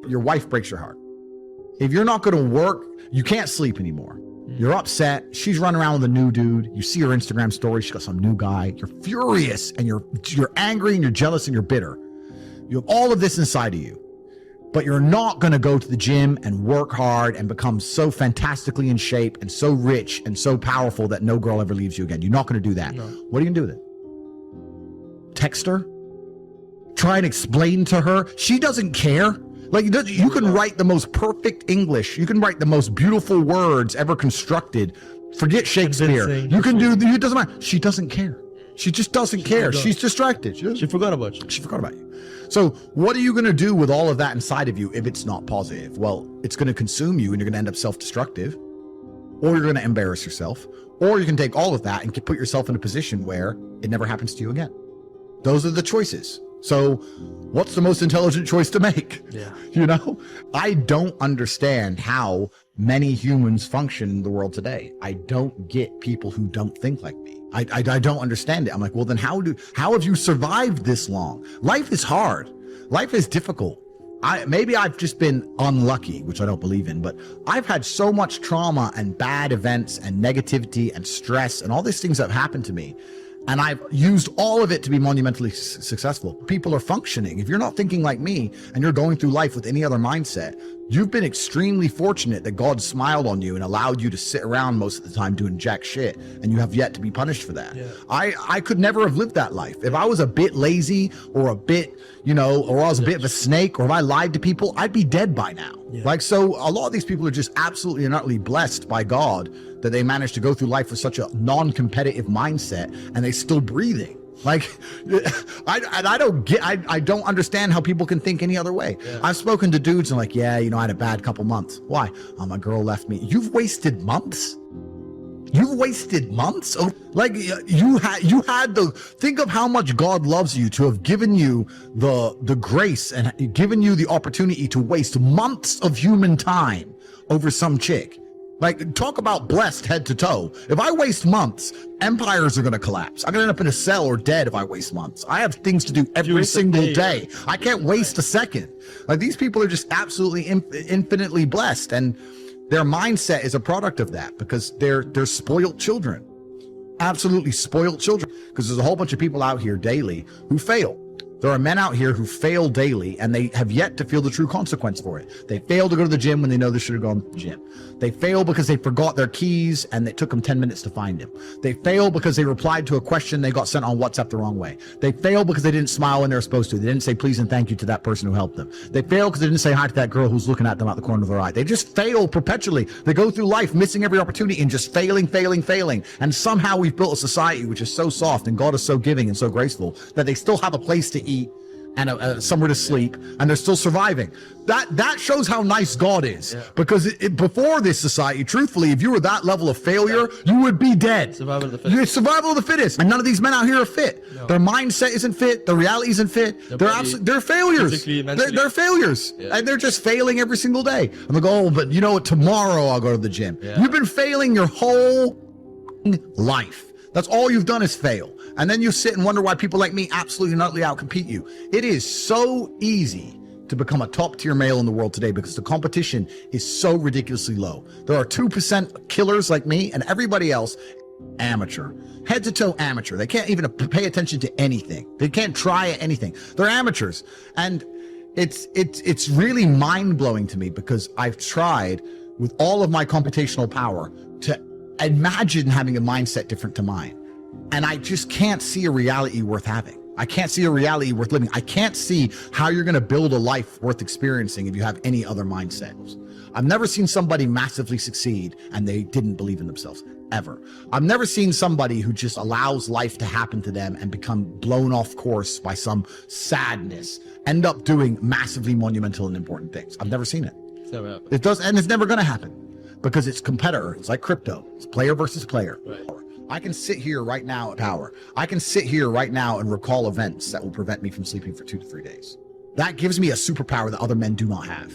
your wife breaks your heart. If you're not going to work, you can't sleep anymore. You're upset. She's running around with a new dude. You see her Instagram story. She's got some new guy. You're furious and you're angry and you're jealous and you're bitter. You have all of this inside of you, but you're not going to go to the gym and work hard and become so fantastically in shape and so rich and so powerful that no girl ever leaves you again. You're not going to do that. No. What are you going to do with it? Text her? Try and explain to her? She doesn't care. Like, you can write the most perfect English. You can write the most beautiful words ever constructed. Forget Shakespeare. You can do, it doesn't matter. She doesn't care. She just doesn't care. She's distracted. She forgot about you. She forgot about you. So what are you going to do with all of that inside of you if it's not positive? Well, it's going to consume you and you're going to end up self-destructive, or you're going to embarrass yourself, or you can take all of that and put yourself in a position where it never happens to you again. Those are the choices. So what's the most intelligent choice to make? Yeah. You know, I don't understand how many humans function in the world today. I don't get people who don't think like me. I don't understand it. I'm like, well, then how have you survived this long? Life is hard. Life is difficult. Maybe I've just been unlucky, which I don't believe in, but I've had so much trauma and bad events and negativity and stress and all these things that have happened to me. And I've used all of it to be monumentally successful. People are functioning. If you're not thinking like me and you're going through life with any other mindset, you've been extremely fortunate that God smiled on you and allowed you to sit around most of the time doing jack shit, and you have yet to be punished for that. Yeah. I could never have lived that life. If I was a bit lazy or a bit, or I was a bit of a snake, or if I lied to people, I'd be dead by now. Yeah. Like, so a lot of these people are just absolutely and utterly blessed by God that they managed to go through life with such a non-competitive mindset and they still breathing. Like, I don't understand how people can think any other way. Yeah. I've spoken to dudes and like, yeah, I had a bad couple months. Why? Oh, my girl left me. You've wasted months? You've wasted months? Oh, like you had think of how much God loves you to have given you the grace and given you the opportunity to waste months of human time over some chick. Like, talk about blessed head to toe. If I waste months, empires are going to collapse. I'm going to end up in a cell or dead if I waste months. I have things to do every single day. I can't waste a second. Like, these people are just absolutely infinitely blessed. And their mindset is a product of that because they're spoiled children. Absolutely spoiled children. Because there's a whole bunch of people out here daily who fail. There are men out here who fail daily and they have yet to feel the true consequence for it. They fail to go to the gym when they know they should have gone to the gym. They fail because they forgot their keys and it took them 10 minutes to find them. They fail because they replied to a question they got sent on WhatsApp the wrong way. They fail because they didn't smile when they were supposed to. They didn't say please and thank you to that person who helped them. They fail because they didn't say hi to that girl who's looking at them out the corner of their eye. They just fail perpetually. They go through life missing every opportunity and just failing. And somehow we've built a society which is so soft and God is so giving and so graceful that they still have a place to eat and somewhere to sleep, and they're still surviving. That shows how nice God is. Yeah. Because before this society, truthfully, if you were that level of failure, you would be dead. Survival of the fittest. Survival of the fittest. And none of these men out here are fit. No. Their mindset isn't fit. Their reality isn't fit. They're failures. They're failures. Yeah. And they're just failing every single day. And they go, oh, but you know what? Tomorrow I'll go to the gym. Yeah. You've been failing your whole life. That's all you've done is fail. And then you sit and wonder why people like me absolutely and utterly outcompete you. It is so easy to become a top tier male in the world today because the competition is so ridiculously low. There are 2% killers like me and everybody else amateur, head to toe amateur. They can't even pay attention to anything. They can't try anything. They're amateurs. And it's really mind blowing to me because I've tried with all of my computational power to imagine having a mindset different to mine. And I just can't see a reality worth having. I can't see a reality worth living. I can't see how you're going to build a life worth experiencing if you have any other mindset. I've never seen somebody massively succeed and they didn't believe in themselves, ever. I've never seen somebody who just allows life to happen to them and become blown off course by some sadness, end up doing massively monumental and important things. I've never seen it. It does, and it's never going to happen because it's competitor. It's like crypto. It's player versus player. Right. I can sit here right now at power. I can sit here right now and recall events that will prevent me from sleeping for 2 to 3 days. That gives me a superpower that other men do not have.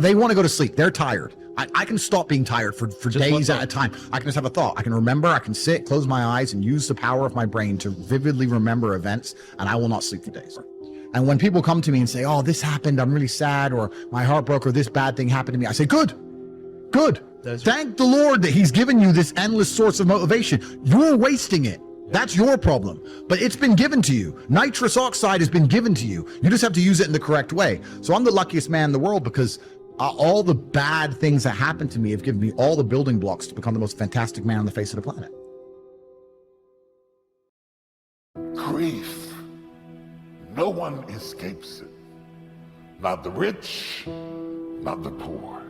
They want to go to sleep. They're tired. I can stop being tired for days at a time. I can just have a thought. I can remember. I can sit, close my eyes, and use the power of my brain to vividly remember events, and I will not sleep for days. And when people come to me and say, oh, this happened, I'm really sad, or my heart broke, or this bad thing happened to me, I say, good. Thank the Lord that he's given you this endless source of motivation. You're wasting it. That's your problem. But it's been given to you. Nitrous oxide has been given to you. You just have to use it in the correct way. So I'm the luckiest man in the world because all the bad things that happened to me have given me all the building blocks to become the most fantastic man on the face of the planet. Grief. No one escapes it. Not the rich, not the poor.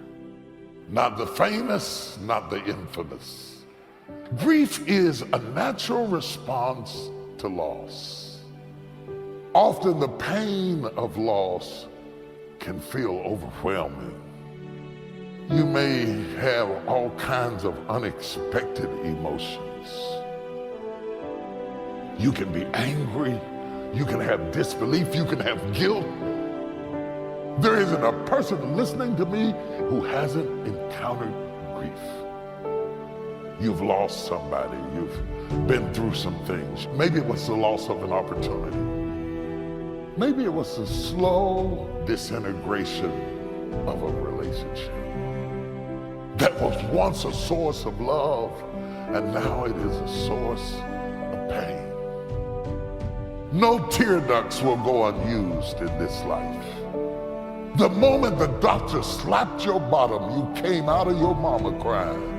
Not the famous, not the infamous. Grief is a natural response to loss. Often the pain of loss can feel overwhelming. You may have all kinds of unexpected emotions. You can be angry, you can have disbelief, you can have guilt. There isn't a person listening to me who hasn't encountered grief. You've lost somebody, you've been through some things. Maybe it was the loss of an opportunity. Maybe it was the slow disintegration of a relationship that was once a source of love, and now it is a source of pain. No tear ducts will go unused in this life. The moment the doctor slapped your bottom, you came out of your mama crying.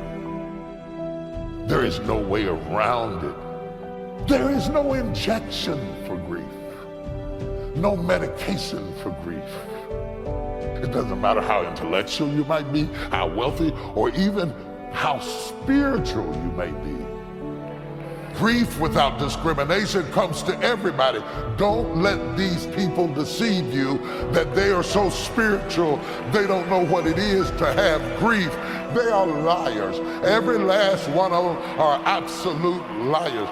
There is no way around it. There is no injection for grief. No medication for grief. It doesn't matter how intellectual you might be, how wealthy, or even how spiritual you may be. Grief without discrimination comes to everybody. Don't let these people deceive you that they are so spiritual they don't know what it is to have grief. They are liars. Every last one of them are absolute liars.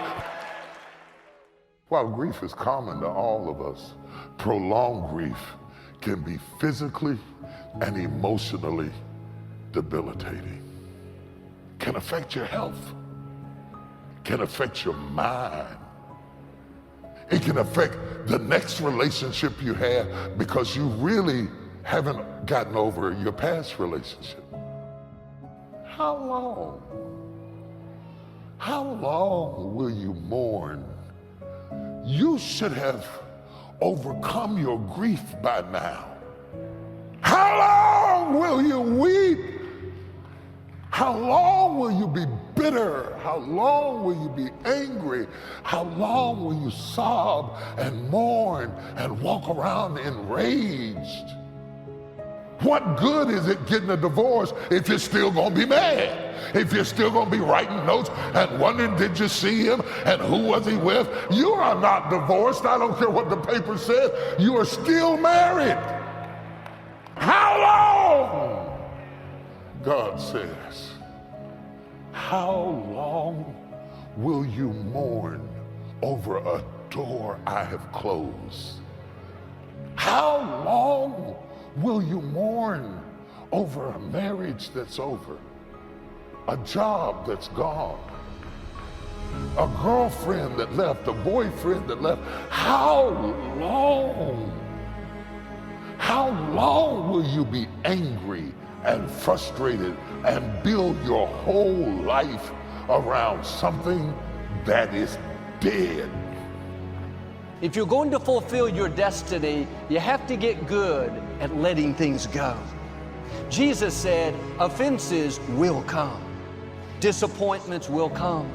While grief is common to all of us, prolonged grief can be physically and emotionally debilitating. Can affect your health. Can affect your mind. It can affect the next relationship you have because you really haven't gotten over your past relationship. How long will you mourn? You should have overcome your grief by now. How long will you weep? How long will you be bitter? How long will you be angry? How long will you sob and mourn and walk around enraged? What good is it getting a divorce if you're still gonna be mad? If you're still gonna be writing notes and wondering, did you see him and who was he with? You are not divorced. I don't care what the paper says. You are still married. How long? God says, how long will you mourn over a door I have closed? How long will you mourn over a marriage that's over? A job that's gone? A girlfriend that left? A boyfriend that left? How long? How long will you be angry and frustrated and build your whole life around something that is dead? If you're going to fulfill your destiny, you have to get good at letting things go. Jesus said, offenses will come. Disappointments will come.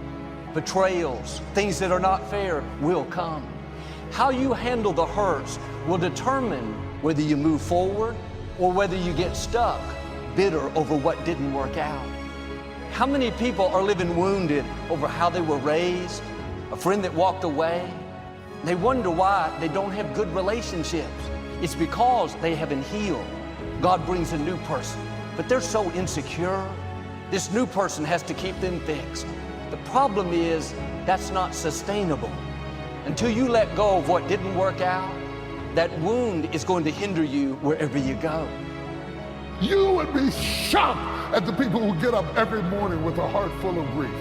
Betrayals, things that are not fair will come. How you handle the hurts will determine whether you move forward or whether you get stuck, bitter over what didn't work out. How many people are living wounded over how they were raised, a friend that walked away? They wonder why they don't have good relationships. It's because they haven't healed. God brings a new person, but they're so insecure. This new person has to keep them fixed. The problem is that's not sustainable. Until you let go of what didn't work out, that wound is going to hinder you wherever you go. You would be shocked at the people who get up every morning with a heart full of grief.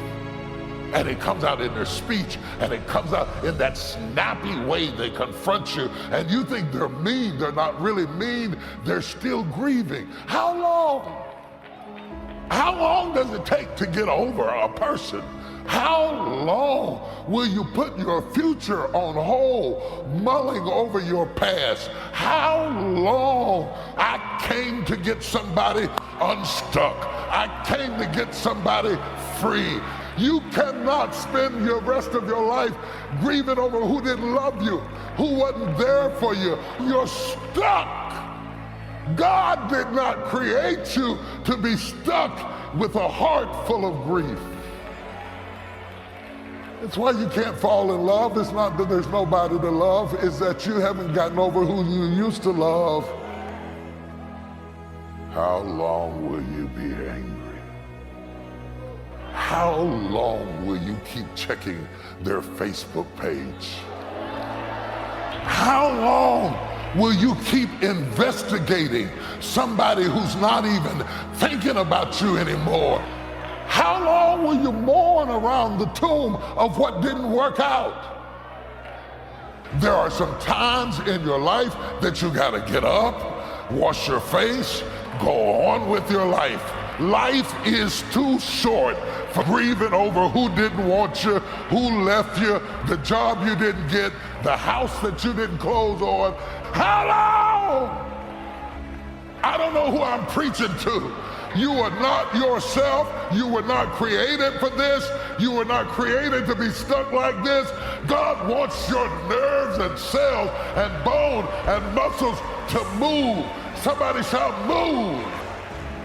And it comes out in their speech, and it comes out in that snappy way they confront you, and you think they're mean. They're not really mean. They're still grieving. How long? How long does it take to get over a person? How long will you put your future on hold, mulling over your past? How long? I came to get somebody unstuck. I came to get somebody free. You cannot spend your rest of your life grieving over who didn't love you, who wasn't there for you. You're stuck. God did not create you to be stuck with a heart full of grief. It's why you can't fall in love. It's not that there's nobody to love, it's that you haven't gotten over who you used to love. How long will you be angry? How long will you keep checking their Facebook page? How long will you keep investigating somebody who's not even thinking about you anymore? How long will you mourn around the tomb of what didn't work out? There are some times in your life that you gotta get up, wash your face, go on with your life. Life is too short for grieving over who didn't want you, who left you, the job you didn't get, the house that you didn't close on. How long? I don't know who I'm preaching to. You are not yourself. You were not created for this. You were not created to be stuck like this. God wants your nerves and cells and bone and muscles to move. Somebody shout, move.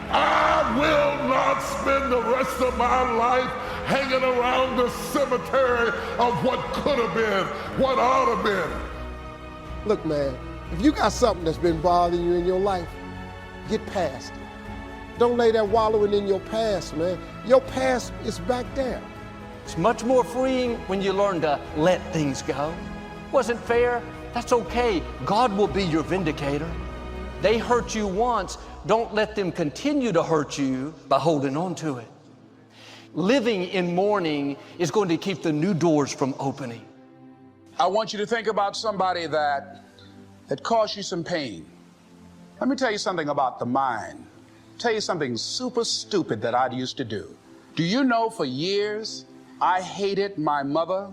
I will not spend the rest of my life hanging around the cemetery of what could have been, what ought to have been. Look, man, if you got something that's been bothering you in your life, get past it. Don't lay there wallowing in your past, man. Your past is back there. It's much more freeing when you learn to let things go. Wasn't fair? That's okay. God will be your vindicator. They hurt you once. Don't let them continue to hurt you by holding on to it. Living in mourning is going to keep the new doors from opening. I want you to think about somebody that caused you some pain. Let me tell you something about the mind. Tell you something super stupid that I used to do. Do you know for years I hated my mother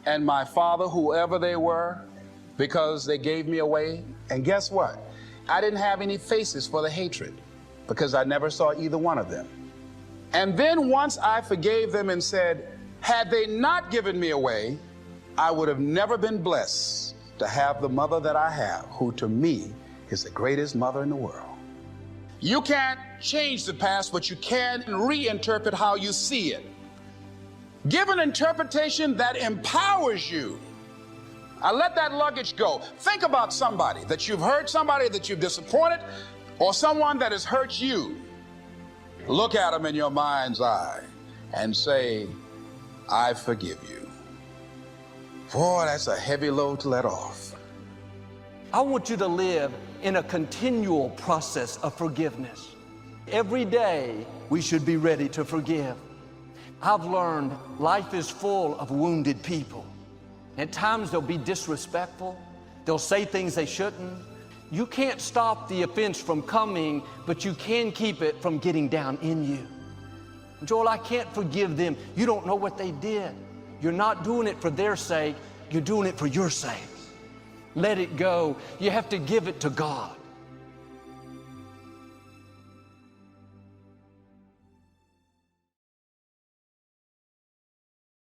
and my father, whoever they were, because they gave me away? And guess what? I didn't have any faces for the hatred because I never saw either one of them. And then once I forgave them and said, had they not given me away, I would have never been blessed to have the mother that I have, who to me is the greatest mother in the world. You can't change the past, but you can reinterpret how you see it. Give an interpretation that empowers you. I let that luggage go. Think about somebody that you've hurt, somebody that you've disappointed, or someone that has hurt you. Look at them in your mind's eye and say, I forgive you. Boy, that's a heavy load to let off. I want you to live in a continual process of forgiveness. Every day, we should be ready to forgive. I've learned life is full of wounded people. At times, they'll be disrespectful. They'll say things they shouldn't. You can't stop the offense from coming, but you can keep it from getting down in you. Joel, I can't forgive them. You don't know what they did. You're not doing it for their sake. You're doing it for your sake. Let it go. You have to give it to God.